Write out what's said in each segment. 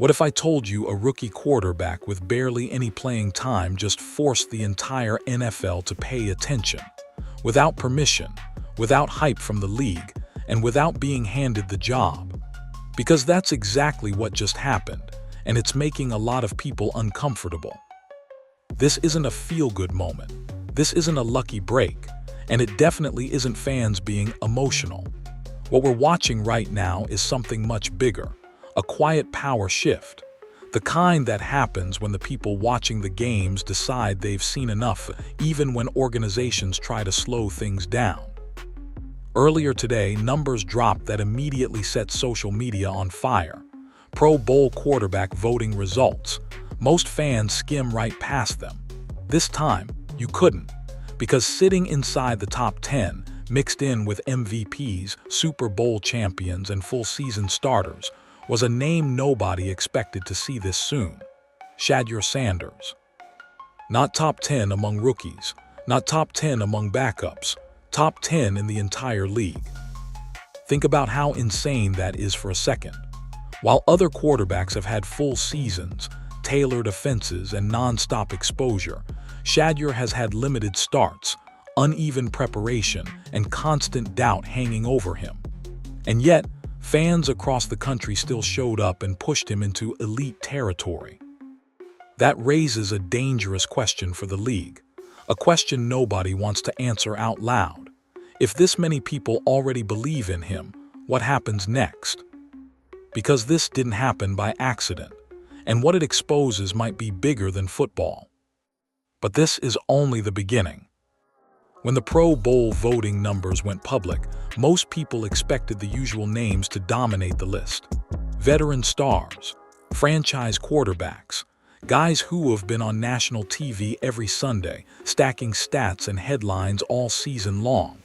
What if I told you a rookie quarterback with barely any playing time just forced the entire NFL to pay attention? Without permission, without hype from the league, and without being handed the job. Because that's exactly what just happened, and it's making a lot of people uncomfortable. This isn't a feel-good moment. This isn't a lucky break, and it definitely isn't fans being emotional. What we're watching right now is something much bigger, a quiet power shift. The kind that happens when the people watching the games decide they've seen enough, even when organizations try to slow things down. Earlier today, numbers dropped that immediately set social media on fire. Pro Bowl quarterback voting results. Most fans skim right past them. This time, you couldn't, because sitting inside the top 10, mixed in with MVPs, Super Bowl champions, and full-season starters, was a name nobody expected to see this soon. Shedeur Sanders. Not top 10 among rookies, not top 10 among backups, top 10 in the entire league. Think about how insane that is for a second. While other quarterbacks have had full seasons, tailored offenses, and non-stop exposure, Shedeur has had limited starts, uneven preparation, and constant doubt hanging over him. And yet, fans across the country still showed up and pushed him into elite territory. That raises a dangerous question for the league, a question nobody wants to answer out loud. If this many people already believe in him, what happens next? Because this didn't happen by accident, and what it exposes might be bigger than football. But this is only the beginning. When the Pro Bowl voting numbers went public, most people expected the usual names to dominate the list. Veteran stars, franchise quarterbacks, guys who have been on national TV every Sunday, stacking stats and headlines all season long.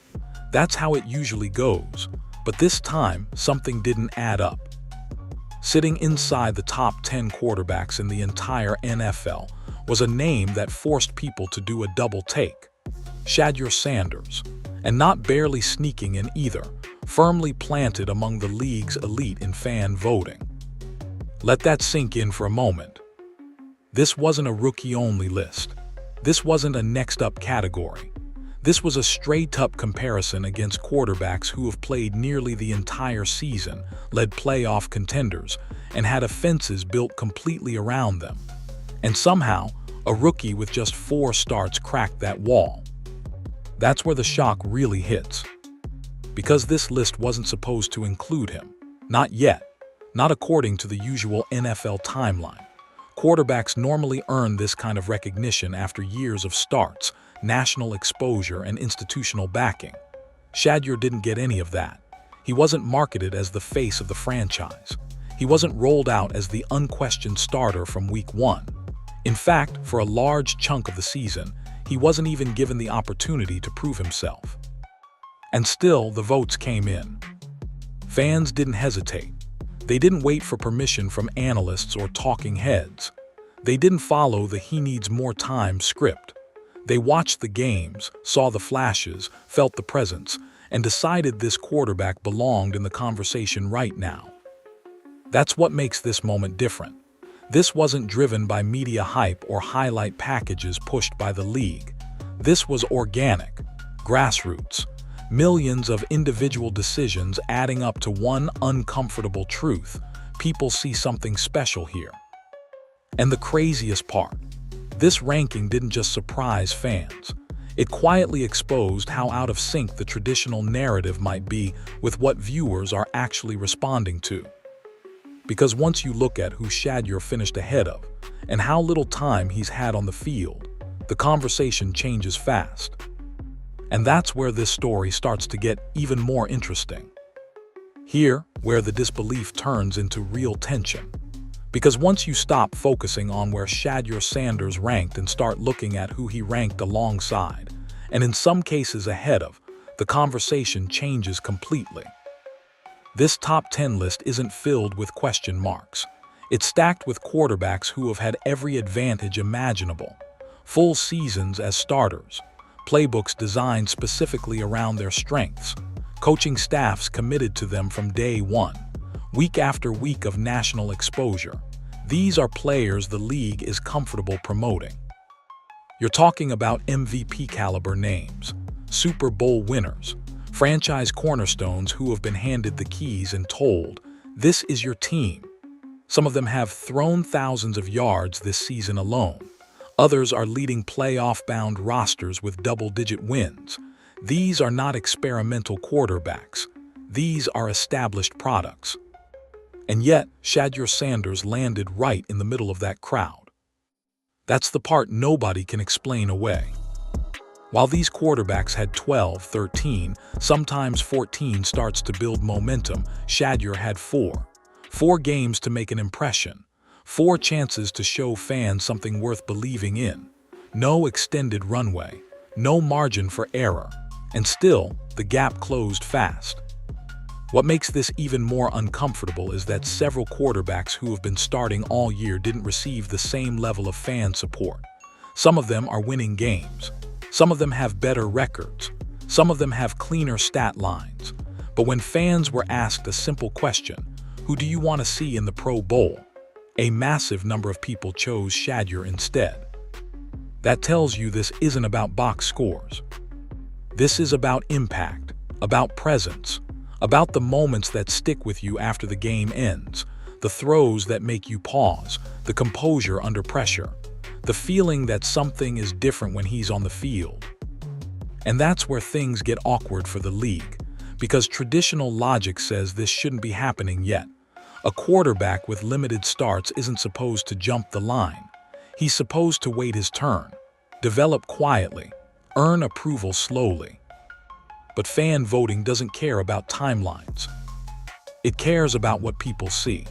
That's how it usually goes, but this time something didn't add up. Sitting inside the top 10 quarterbacks in the entire NFL was a name that forced people to do a double take. Shedeur Sanders, and not barely sneaking in either, firmly planted among the league's elite in fan voting. Let that sink in for a moment. This wasn't a rookie-only list. This wasn't a next-up category. This was a straight-up comparison against quarterbacks who have played nearly the entire season, led playoff contenders, and had offenses built completely around them. And somehow, a rookie with just 4 starts cracked that wall. That's where the shock really hits. Because this list wasn't supposed to include him. Not yet. Not according to the usual NFL timeline. Quarterbacks normally earn this kind of recognition after years of starts, national exposure, and institutional backing. Shedeur didn't get any of that. He wasn't marketed as the face of the franchise. He wasn't rolled out as the unquestioned starter from week 1. In fact, for a large chunk of the season, he wasn't even given the opportunity to prove himself. And still, the votes came in. Fans didn't hesitate. They didn't wait for permission from analysts or talking heads. They didn't follow the "he needs more time" script. They watched the games, saw the flashes, felt the presence, and decided this quarterback belonged in the conversation right now. That's what makes this moment different. This wasn't driven by media hype or highlight packages pushed by the league. This was organic, grassroots, millions of individual decisions adding up to one uncomfortable truth: people see something special here. And the craziest part, this ranking didn't just surprise fans. It quietly exposed how out of sync the traditional narrative might be with what viewers are actually responding to. Because once you look at who Shedeur finished ahead of, and how little time he's had on the field, the conversation changes fast. And that's where this story starts to get even more interesting. Here, where the disbelief turns into real tension. Because once you stop focusing on where Shedeur Sanders ranked and start looking at who he ranked alongside, and in some cases ahead of, the conversation changes completely. This top 10 list isn't filled with question marks. It's stacked with quarterbacks who have had every advantage imaginable. Full seasons as starters, playbooks designed specifically around their strengths, coaching staffs committed to them from day one, week after week of national exposure, These are players the league is comfortable promoting. You're talking about MVP caliber names, Super Bowl winners, franchise cornerstones who have been handed the keys and told, "This is your team." Some of them have thrown thousands of yards this season alone. Others are leading playoff-bound rosters with double-digit wins. These are not experimental quarterbacks. These are established products. And yet, Shedeur Sanders landed right in the middle of that crowd. That's the part nobody can explain away. While these quarterbacks had 12, 13, sometimes 14 starts to build momentum, Shedeur had 4. 4 games to make an impression. 4 chances to show fans something worth believing in. No extended runway. No margin for error. And still, the gap closed fast. What makes this even more uncomfortable is that several quarterbacks who have been starting all year didn't receive the same level of fan support. Some of them are winning games. Some of them have better records. Some of them have cleaner stat lines. But when fans were asked a simple question, who do you want to see in the Pro Bowl? A massive number of people chose Shedeur instead. That tells you this isn't about box scores. This is about impact, about presence, about the moments that stick with you after the game ends, the throws that make you pause, the composure under pressure, the feeling that something is different when he's on the field. And that's where things get awkward for the league, because traditional logic says this shouldn't be happening yet. A quarterback with limited starts isn't supposed to jump the line. He's supposed to wait his turn, develop quietly, earn approval slowly. But fan voting doesn't care about timelines. It cares about what people see.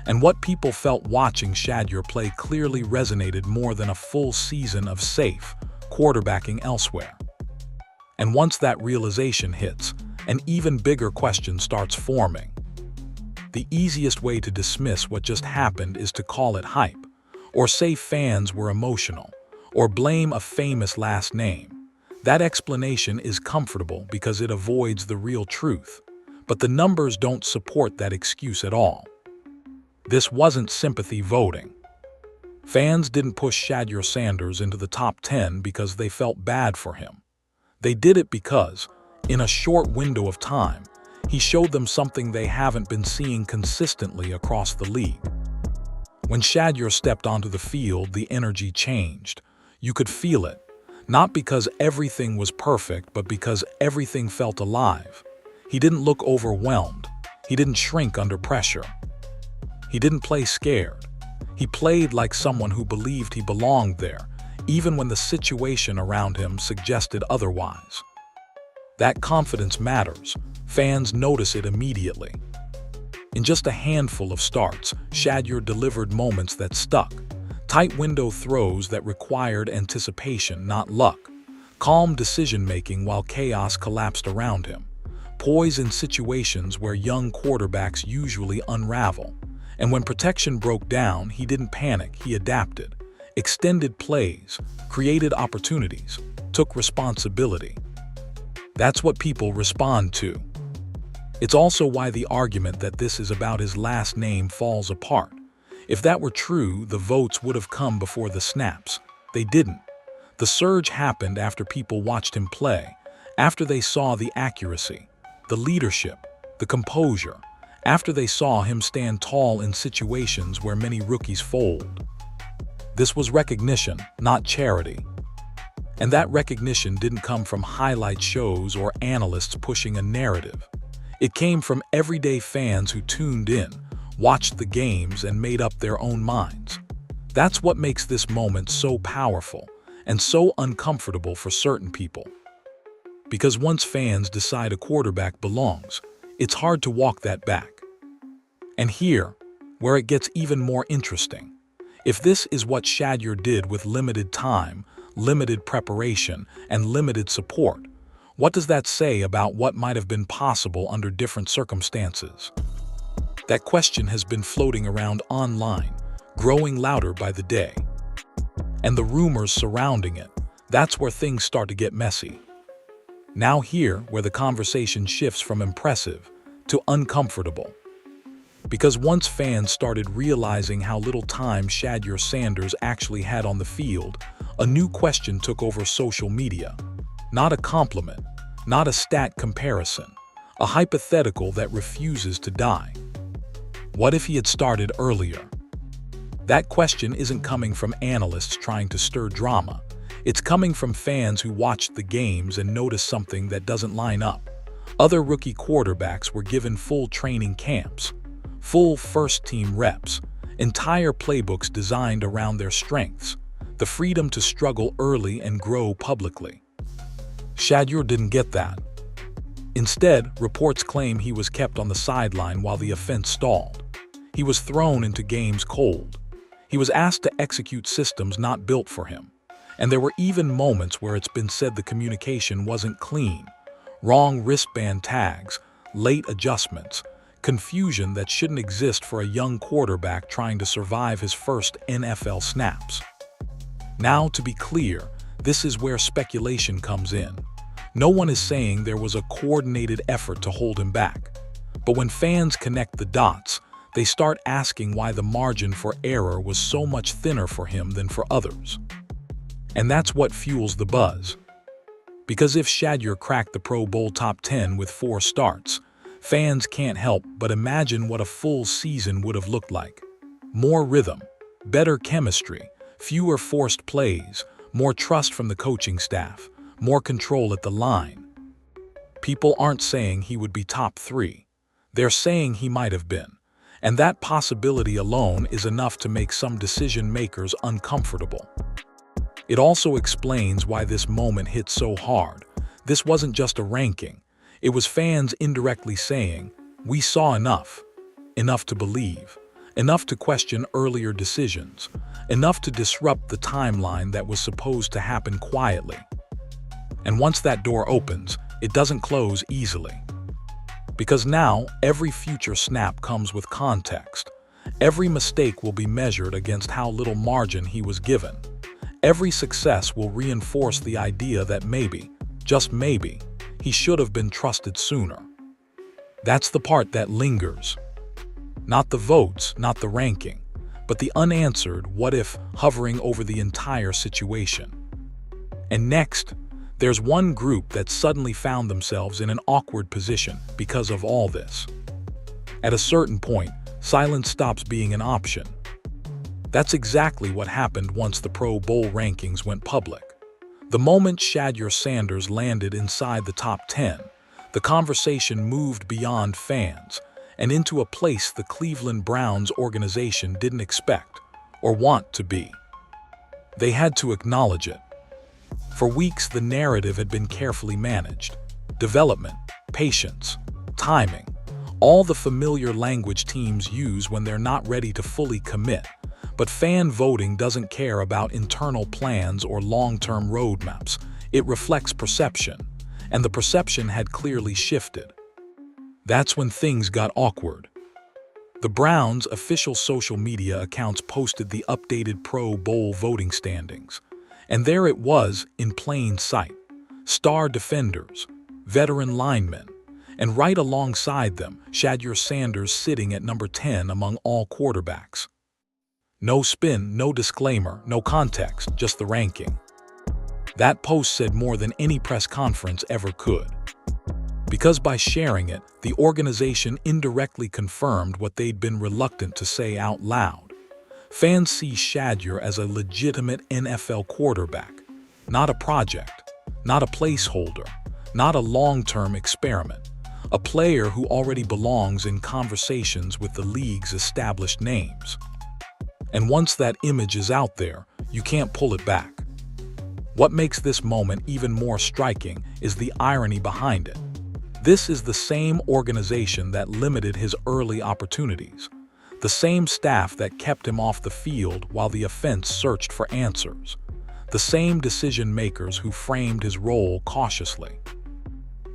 And what people felt watching Shedeur play clearly resonated more than a full season of safe quarterbacking elsewhere. And once that realization hits, an even bigger question starts forming. The easiest way to dismiss what just happened is to call it hype, or say fans were emotional, or blame a famous last name. That explanation is comfortable because it avoids the real truth, but the numbers don't support that excuse at all. This wasn't sympathy voting. Fans didn't push Shedeur Sanders into the top 10 because they felt bad for him. They did it because, in a short window of time, he showed them something they haven't been seeing consistently across the league. When Shedeur stepped onto the field, the energy changed. You could feel it, not because everything was perfect, but because everything felt alive. He didn't look overwhelmed. He didn't shrink under pressure. He didn't play scared. He played like someone who believed he belonged there, even when the situation around him suggested otherwise. That confidence matters. Fans notice it immediately. In just a handful of starts, Shedeur delivered moments that stuck. Tight window throws that required anticipation, not luck. Calm decision-making while chaos collapsed around him. Poise in situations where young quarterbacks usually unravel. And when protection broke down, he didn't panic, he adapted. Extended plays, created opportunities, took responsibility. That's what people respond to. It's also why the argument that this is about his last name falls apart. If that were true, the votes would have come before the snaps. They didn't. The surge happened after people watched him play, after they saw the accuracy, the leadership, the composure, after they saw him stand tall in situations where many rookies fold. This was recognition, not charity. And that recognition didn't come from highlight shows or analysts pushing a narrative. It came from everyday fans who tuned in, watched the games, and made up their own minds. That's what makes this moment so powerful and so uncomfortable for certain people. Because once fans decide a quarterback belongs, it's hard to walk that back. And here, where it gets even more interesting. If this is what Shedeur did with limited time, limited preparation, and limited support, what does that say about what might have been possible under different circumstances? That question has been floating around online, growing louder by the day. And the rumors surrounding it, that's where things start to get messy. Now here, where the conversation shifts from impressive to uncomfortable. Because once fans started realizing how little time Shedeur Sanders actually had on the field, a new question took over social media. Not a compliment, not a stat comparison, a hypothetical that refuses to die. What if he had started earlier? That question isn't coming from analysts trying to stir drama. It's coming from fans who watched the games and noticed something that doesn't line up. Other rookie quarterbacks were given full training camps, full first-team reps, entire playbooks designed around their strengths, the freedom to struggle early and grow publicly. Shedeur didn't get that. Instead, reports claim he was kept on the sideline while the offense stalled. He was thrown into games cold. He was asked to execute systems not built for him. And there were even moments where it's been said the communication wasn't clean. Wrong wristband tags, late adjustments, confusion that shouldn't exist for a young quarterback trying to survive his first NFL snaps. Now, to be clear, this is where speculation comes in. No one is saying there was a coordinated effort to hold him back. But when fans connect the dots, they start asking why the margin for error was so much thinner for him than for others. And that's what fuels the buzz. Because if Shedeur cracked the Pro Bowl top 10 with 4 starts, fans can't help but imagine what a full season would have looked like. More rhythm, better chemistry, fewer forced plays, more trust from the coaching staff, more control at the line. People aren't saying he would be top 3. They're saying he might have been. And that possibility alone is enough to make some decision makers uncomfortable. It also explains why this moment hit so hard. This wasn't just a ranking. It was fans indirectly saying, "We saw enough. Enough to believe. Enough to question earlier decisions. Enough to disrupt the timeline that was supposed to happen quietly." And once that door opens, it doesn't close easily. Because now, every future snap comes with context. Every mistake will be measured against how little margin he was given. Every success will reinforce the idea that maybe, just maybe, he should have been trusted sooner. That's the part that lingers. Not the votes, not the ranking, but the unanswered what if hovering over the entire situation. And next, there's one group that suddenly found themselves in an awkward position because of all this. At a certain point, silence stops being an option. That's exactly what happened once the Pro Bowl rankings went public. The moment Shedeur Sanders landed inside the top 10, the conversation moved beyond fans and into a place the Cleveland Browns organization didn't expect or want to be. They had to acknowledge it. For weeks, the narrative had been carefully managed. Development, patience, timing, all the familiar language teams use when they're not ready to fully commit. But fan voting doesn't care about internal plans or long-term roadmaps. It reflects perception, and the perception had clearly shifted. That's when things got awkward. The Browns' official social media accounts posted the updated Pro Bowl voting standings. And there it was in plain sight. Star defenders, veteran linemen, and right alongside them, Shedeur Sanders sitting at number 10 among all quarterbacks. No spin, no disclaimer, no context, just the ranking. That post said more than any press conference ever could. Because by sharing it, the organization indirectly confirmed what they'd been reluctant to say out loud. Fans see Shedeur as a legitimate NFL quarterback, not a project, not a placeholder, not a long-term experiment, a player who already belongs in conversations with the league's established names. And once that image is out there, you can't pull it back. What makes this moment even more striking is the irony behind it. This is the same organization that limited his early opportunities, the same staff that kept him off the field while the offense searched for answers, the same decision-makers who framed his role cautiously.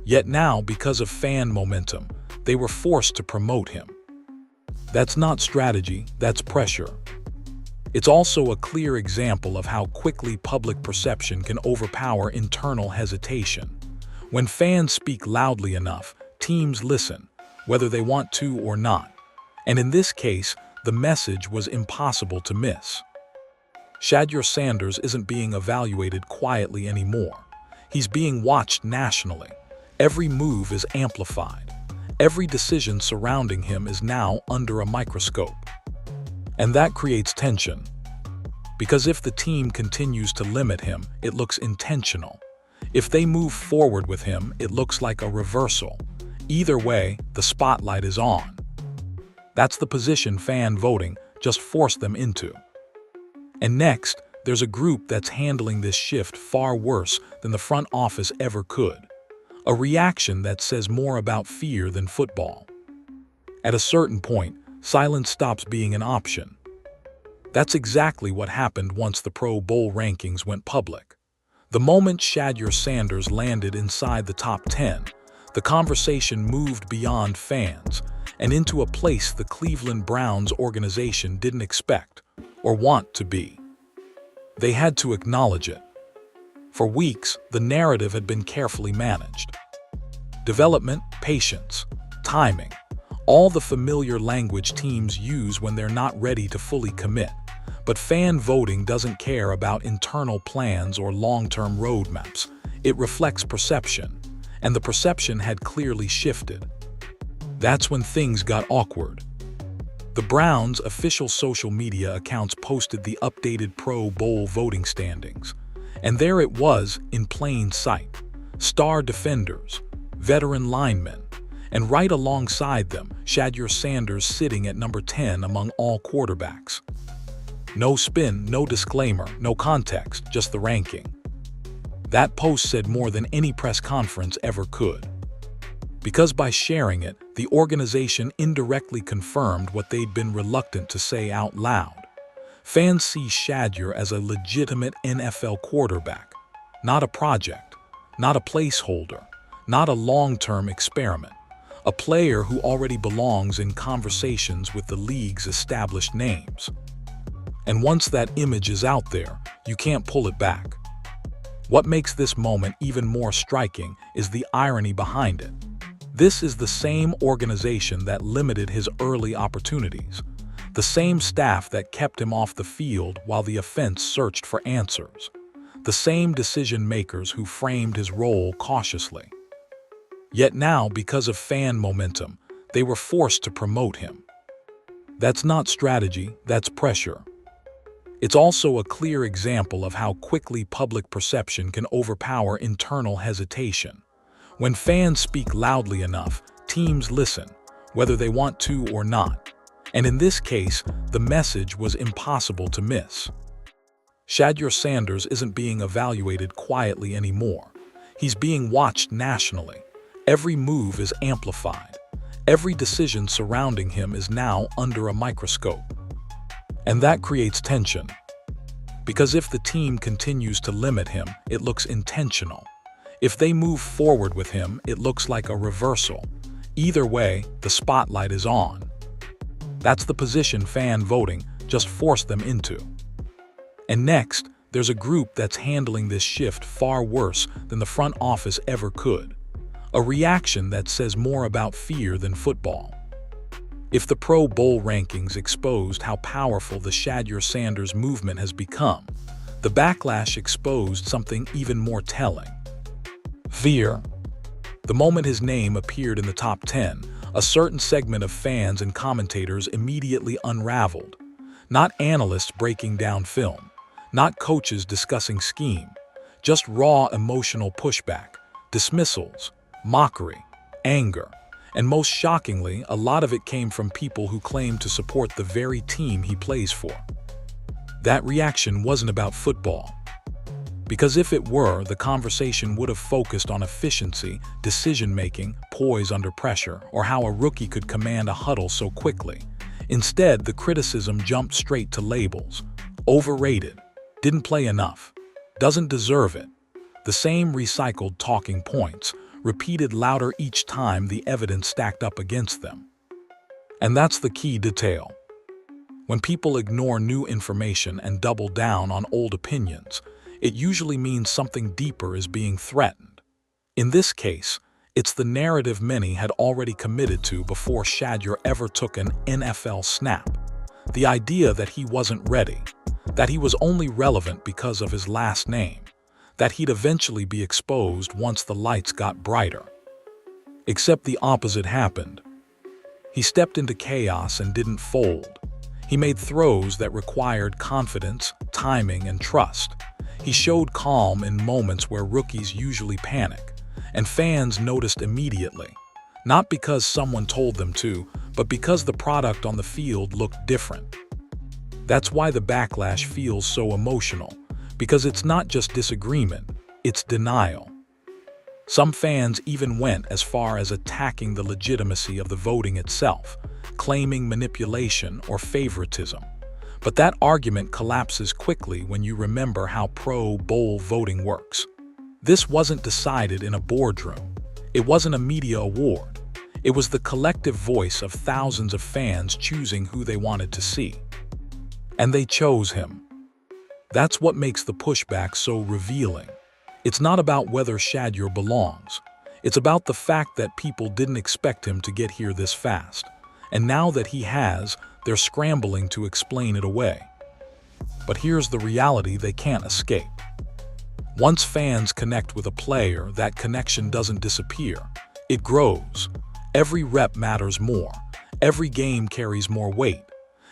Yet now, because of fan momentum, they were forced to promote him. That's not strategy, that's pressure. It's also a clear example of how quickly public perception can overpower internal hesitation. When fans speak loudly enough, teams listen, whether they want to or not. And in this case, the message was impossible to miss. Shedeur Sanders isn't being evaluated quietly anymore. He's being watched nationally. Every move is amplified. Every decision surrounding him is now under a microscope. And that creates tension. Because if the team continues to limit him, it looks intentional. If they move forward with him, it looks like a reversal. Either way, the spotlight is on. That's the position fan voting just forced them into. And next, there's a group that's handling this shift far worse than the front office ever could. A reaction that says more about fear than football. At a certain point, silence stops being an option. That's exactly what happened once the Pro Bowl rankings went public. The moment Shedeur Sanders landed inside the top 10, the conversation moved beyond fans and into a place the Cleveland Browns organization didn't expect or want to be. They had to acknowledge it. For weeks, the narrative had been carefully managed. Development, patience, timing, all the familiar language teams use when they're not ready to fully commit. But fan voting doesn't care about internal plans or long-term roadmaps. It reflects perception, and the perception had clearly shifted. That's when things got awkward. The Browns' official social media accounts posted the updated Pro Bowl voting standings, and there it was in plain sight. Star defenders, veteran linemen, and right alongside them, Shedeur Sanders sitting at number 10 among all quarterbacks. No spin, no disclaimer, no context, just the ranking. That post said more than any press conference ever could. Because by sharing it, the organization indirectly confirmed what they'd been reluctant to say out loud. Fans see Shedeur as a legitimate NFL quarterback, not a project, not a placeholder, not a long-term experiment, a player who already belongs in conversations with the league's established names. And once that image is out there, you can't pull it back. What makes this moment even more striking is the irony behind it. This is the same organization that limited his early opportunities, the same staff that kept him off the field while the offense searched for answers, the same decision-makers who framed his role cautiously. Yet now, because of fan momentum, they were forced to promote him. That's not strategy, that's pressure. It's also a clear example of how quickly public perception can overpower internal hesitation. When fans speak loudly enough, teams listen, whether they want to or not. And in this case, the message was impossible to miss. Shedeur Sanders isn't being evaluated quietly anymore. He's being watched nationally. Every move is amplified. Every decision surrounding him is now under a microscope. And that creates tension. Because if the team continues to limit him, it looks intentional. If they move forward with him, it looks like a reversal. Either way, the spotlight is on. That's the position fan voting just forced them into. And next, there's a group that's handling this shift far worse than the front office ever could. A reaction that says more about fear than football. If the Pro Bowl rankings exposed how powerful the Shedeur Sanders movement has become, the backlash exposed something even more telling. Fear. The moment his name appeared in the top 10, a certain segment of fans and commentators immediately unraveled. Not analysts breaking down film, not coaches discussing scheme, just raw emotional pushback, dismissals, mockery, anger. And most shockingly, a lot of it came from people who claimed to support the very team he plays for. That reaction wasn't about football. Because if it were, the conversation would have focused on efficiency, decision-making, poise under pressure, or how a rookie could command a huddle so quickly. Instead, the criticism jumped straight to labels. Overrated, didn't play enough, doesn't deserve it. The same recycled talking points, repeated louder each time the evidence stacked up against them. And that's the key detail. When people ignore new information and double down on old opinions, it usually means something deeper is being threatened. In this case, It's the narrative many had already committed to before Shedeur ever took an NFL snap. The idea that he wasn't ready, that he was only relevant because of his last name, that he'd eventually be exposed once the lights got brighter. Except the opposite happened. He stepped into chaos and didn't fold. He made throws that required confidence, timing, and trust. He showed calm in moments where rookies usually panic, and fans noticed immediately. Not because someone told them to, but because the product on the field looked different. That's why the backlash feels so emotional, because it's not just disagreement, it's denial. Some fans even went as far as attacking the legitimacy of the voting itself, claiming manipulation or favoritism. But that argument collapses quickly when you remember how Pro Bowl voting works. This wasn't decided in a boardroom. It wasn't a media award. It was the collective voice of thousands of fans choosing who they wanted to see. And they chose him. That's what makes the pushback so revealing. It's not about whether Shedeur belongs. It's about the fact that people didn't expect him to get here this fast. And now that he has, they're scrambling to explain it away. But here's the reality they can't escape. Once fans connect with a player, that connection doesn't disappear. It grows. Every rep matters more. Every game carries more weight.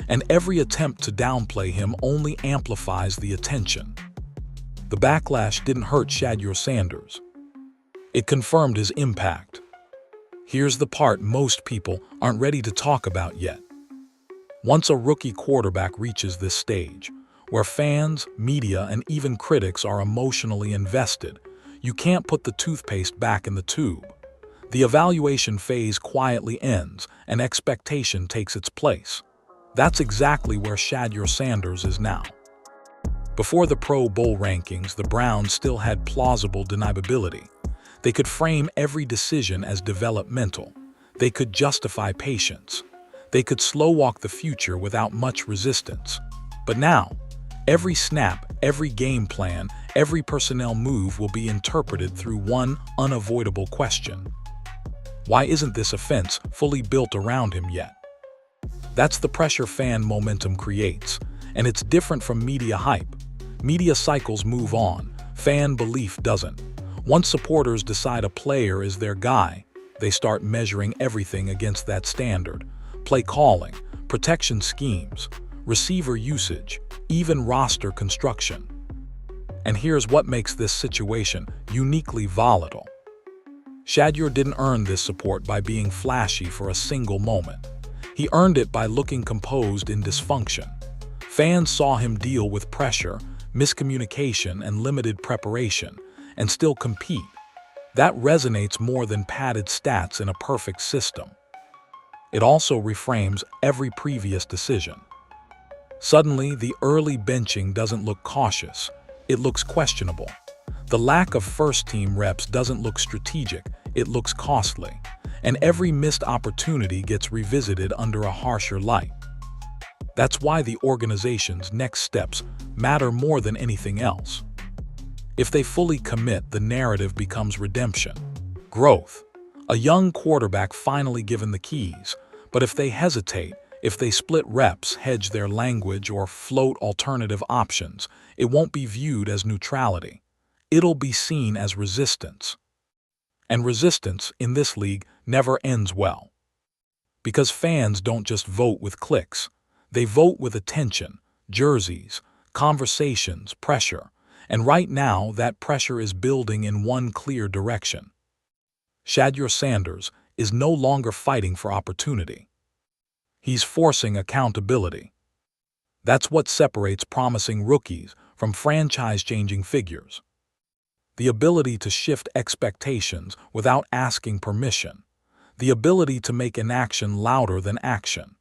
And every attempt to downplay him only amplifies the attention. The backlash didn't hurt Shedeur Sanders. It confirmed his impact. Here's the part most people aren't ready to talk about yet. Once a rookie quarterback reaches this stage, where fans, media, and even critics are emotionally invested, you can't put the toothpaste back in the tube. The evaluation phase quietly ends, and expectation takes its place. That's exactly where Shedeur Sanders is now. Before the Pro Bowl rankings, the Browns still had plausible deniability. They could frame every decision as developmental. They could justify patience. They could slow-walk the future without much resistance. But now, every snap, every game plan, every personnel move will be interpreted through one unavoidable question. Why isn't this offense fully built around him yet? That's the pressure fan momentum creates, and it's different from media hype. Media cycles move on, fan belief doesn't. Once supporters decide a player is their guy, they start measuring everything against that standard. Play calling, protection schemes, receiver usage, even roster construction. And here's what makes this situation uniquely volatile. Shedeur didn't earn this support by being flashy for a single moment. He earned it by looking composed in dysfunction. Fans saw him deal with pressure, miscommunication, and limited preparation, and still compete. That resonates more than padded stats in a perfect system. It also reframes every previous decision. Suddenly, the early benching doesn't look cautious, it looks questionable. The lack of first-team reps doesn't look strategic, it looks costly. And every missed opportunity gets revisited under a harsher light. That's why the organization's next steps matter more than anything else. If they fully commit, the narrative becomes redemption, growth, a young quarterback finally given the keys. But if they hesitate, if they split reps, hedge their language, or float alternative options, it won't be viewed as neutrality. It'll be seen as resistance. And resistance, in this league, never ends well. Because fans don't just vote with clicks. They vote with attention, jerseys, conversations, pressure. And right now, that pressure is building in one clear direction. Shedeur Sanders is no longer fighting for opportunity. He's forcing accountability. That's what separates promising rookies from franchise-changing figures. The ability to shift expectations without asking permission. The ability to make inaction louder than action.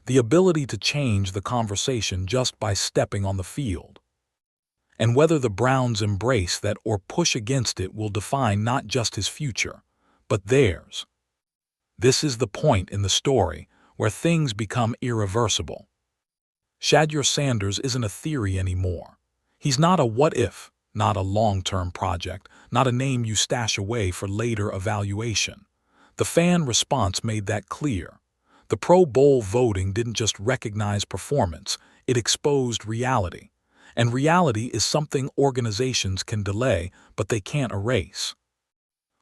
The ability to change the conversation just by stepping on the field. And whether the Browns embrace that or push against it will define not just his future, but theirs. This is the point in the story where things become irreversible. Shedeur Sanders isn't a theory anymore. He's not a what-if, not a long-term project, not a name you stash away for later evaluation. The fan response made that clear. The Pro Bowl voting didn't just recognize performance, it exposed reality. And reality is something organizations can delay, but they can't erase.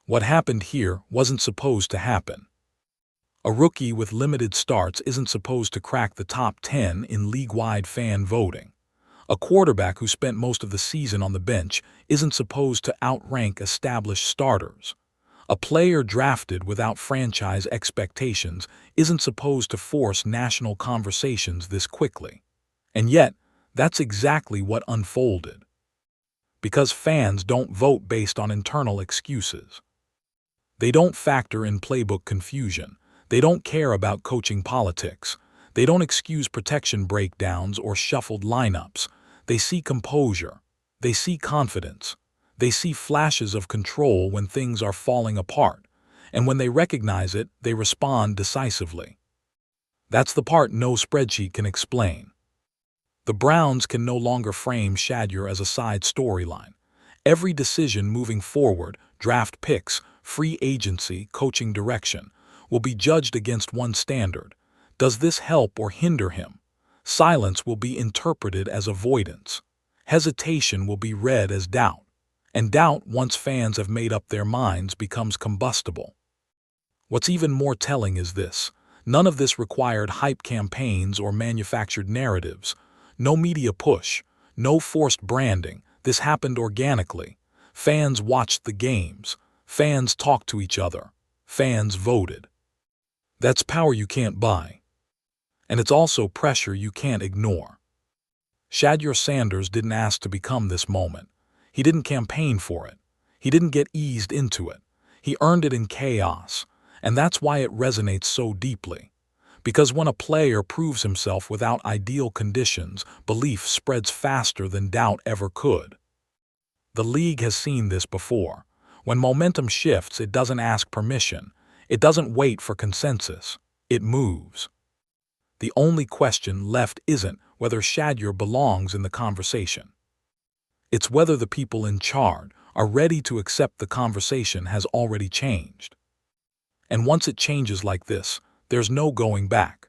What happened here wasn't supposed to happen. A rookie with limited starts isn't supposed to crack the top 10 in league-wide fan voting. A quarterback who spent most of the season on the bench isn't supposed to outrank established starters. A player drafted without franchise expectations isn't supposed to force national conversations this quickly. And yet, that's exactly what unfolded. Because fans don't vote based on internal excuses. They don't factor in playbook confusion. They don't care about coaching politics. They don't excuse protection breakdowns or shuffled lineups. They see composure. They see confidence. They see flashes of control when things are falling apart. And when they recognize it, they respond decisively. That's the part no spreadsheet can explain. The Browns can no longer frame Shedeur as a side storyline. Every decision moving forward, draft picks, free agency, coaching direction, will be judged against one standard. Does this help or hinder him? Silence will be interpreted as avoidance. Hesitation will be read as doubt. And doubt, once fans have made up their minds, becomes combustible. What's even more telling is this. None of this required hype campaigns or manufactured narratives. No media push. No forced branding. This happened organically. Fans watched the games. Fans talked to each other. Fans voted. That's power you can't buy. And it's also pressure you can't ignore. Shedeur Sanders didn't ask to become this moment. He didn't campaign for it. He didn't get eased into it. He earned it in chaos. And that's why it resonates so deeply. Because when a player proves himself without ideal conditions, belief spreads faster than doubt ever could. The league has seen this before. When momentum shifts, it doesn't ask permission. It doesn't wait for consensus. It moves. The only question left isn't whether Shedeur belongs in the conversation. It's whether the people in charge are ready to accept the conversation has already changed. And once it changes like this, there's no going back.